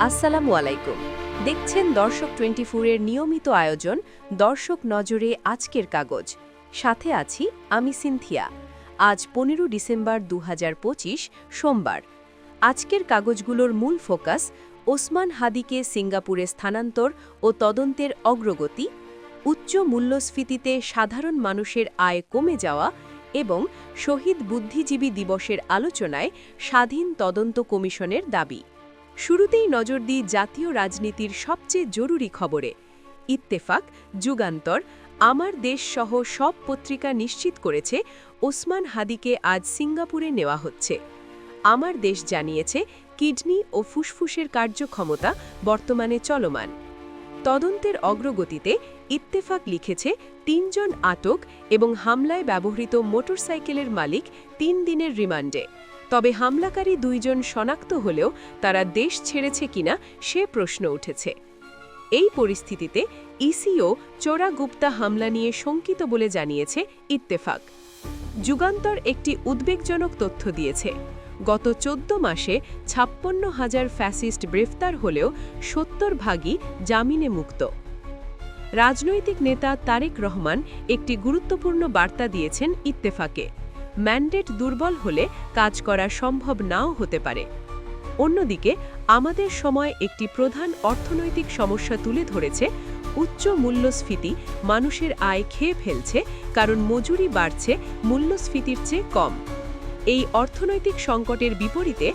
আসসালামু আলাইকুম। দেখছেন দর্শক 24 এর নিয়মিত আয়োজন দর্শক নজরে আজকের কাগজ। সাথে আছি আমি সিনথিয়া। আজ 15 ডিসেম্বর 2025 সোমবার। আজকের কাগজগুলোর মূল ফোকাস ওসমান হাদিকে সিঙ্গাপুরে স্থানান্তর ও তদন্তের অগ্রগতি, উচ্চ মূল্যস্ফীতিতে সাধারণ মানুষের আয় কমে যাওয়া এবং শহীদ বুদ্ধিজীবী দিবসের আলোচনায় স্বাধীন তদন্ত কমিশনের দাবি। শুরুতেই নজর দিই জাতীয় রাজনীতির সবচেয়ে জরুরি খবরে। ইত্তেফাক, যুগান্তর, আমার দেশ সহ সব পত্রিকা নিশ্চিত করেছে ওসমান হাদিকে আজ সিঙ্গাপুরে নেওয়া হচ্ছে। আমার দেশ জানিয়েছে কিডনি ও ফুসফুসের কার্যক্ষমতা বর্তমানে চলমান। তদন্তের অগ্রগতিতে ইত্তেফাক লিখেছে ৩ জন আটক এবং হামলায় ব্যবহৃত মোটরসাইকেলের মালিক ৩ দিনের রিমান্ডে। তবে হামলাকারী ২ জন শনাক্ত হলেও তারা দেশ ছেড়েছে কিনা সে প্রশ্ন উঠেছে। এই পরিস্থিতিতে ইসিও চোরাগুপ্তা হামলা নিয়ে শঙ্কিত বলে জানিয়েছে ইত্তেফাক। যুগান্তর একটি উদ্বেগজনক তথ্য দিয়েছে। গত ১৪ মাসে ৫৬,০০০ ফ্যাসিস্ট গ্রেফতার হলেও ৭০ জামিনে মুক্ত। রাজনৈতিক নেতা তারেক রহমান একটি গুরুত্বপূর্ণ বার্তা দিয়েছেন ইত্তেফাকে। ম্যান্ডেট দুর্বল হলে কাজ করা সম্ভব নাও হতে পারে। অন্যদিকে আমাদের সময় একটি প্রধান অর্থনৈতিক সমস্যা তুলে ধরেছে উচ্চ মূল্যস্ফীতি মানুষের আয় খেয়ে ফেলছে, কারণ মজুরি বাড়ছে মূল্যস্ফীতির চেয়ে কম। এই অর্থনৈতিক সংকটের বিপরীতে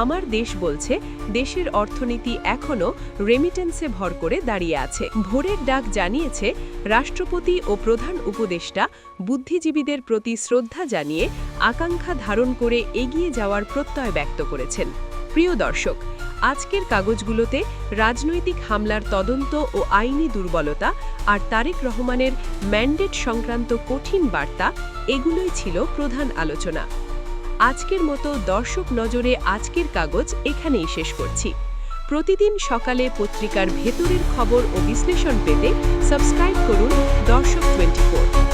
আমার দেশ বলছে দেশের অর্থনীতি এখনও রেমিটেন্সে ভর করে দাঁড়িয়ে আছে। ভোরের ডাক জানিয়েছে রাষ্ট্রপতি ও প্রধান উপদেষ্টা বুদ্ধিজীবীদের প্রতি শ্রদ্ধা জানিয়ে আকাঙ্ক্ষা ধারণ করে এগিয়ে যাওয়ার প্রত্যয় ব্যক্ত করেছেন। প্রিয় দর্শক, আজকের কাগজগুলোতে রাজনৈতিক হামলার তদন্ত ও আইনি দুর্বলতা আর তারেক রহমানের ম্যান্ডেট সংক্রান্ত কঠিন বার্তা, এগুলোই ছিল প্রধান আলোচনা। আজকের মতো দর্শক নজরে আজকের কাগজ এখানেই শেষ করছি। প্রতিদিন সকালে পত্রিকার ভেতরের খবর ও বিশ্লেষণ পেতে সাবস্ক্রাইব করুন দর্শক 24।